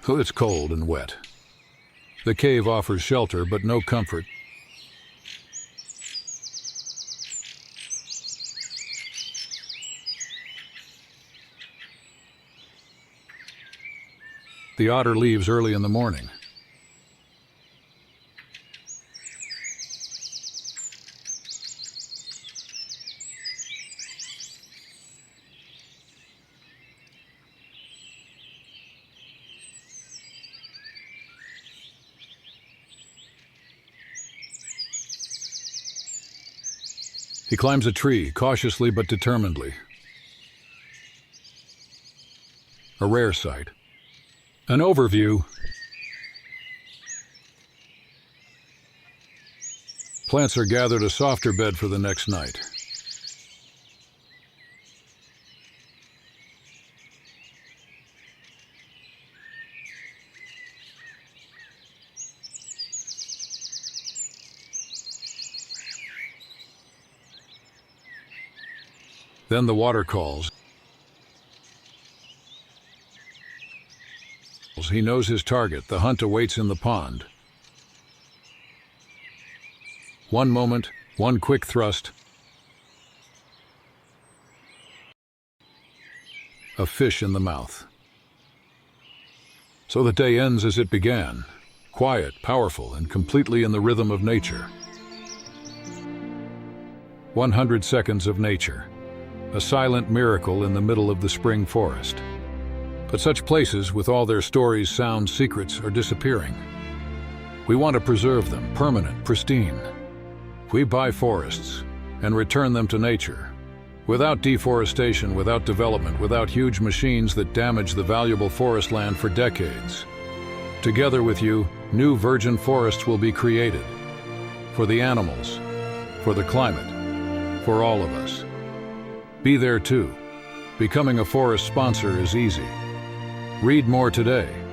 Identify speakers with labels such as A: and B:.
A: It's cold and wet. The cave offers shelter, but no comfort. The otter leaves early in the morning. He climbs a tree, cautiously but determinedly. A rare sight. An overview. Plants are gathered a softer bed for the next night. Then the water calls. He knows his target. The hunt awaits in the pond. One moment, one quick thrust. A fish in the mouth. So the day ends as it began. Quiet, powerful, and completely in the rhythm of nature. 100 seconds of nature. A silent miracle in the middle of the spring forest. But such places, with all their stories, sounds, secrets, are disappearing. We want to preserve them, permanent, pristine. We buy forests and return them to nature. Without deforestation, without development, without huge machines that damage the valuable forest land for decades. Together with you, new virgin forests will be created. For the animals, for the climate, for all of us. Be there too. Becoming a forest sponsor is easy. Read more today.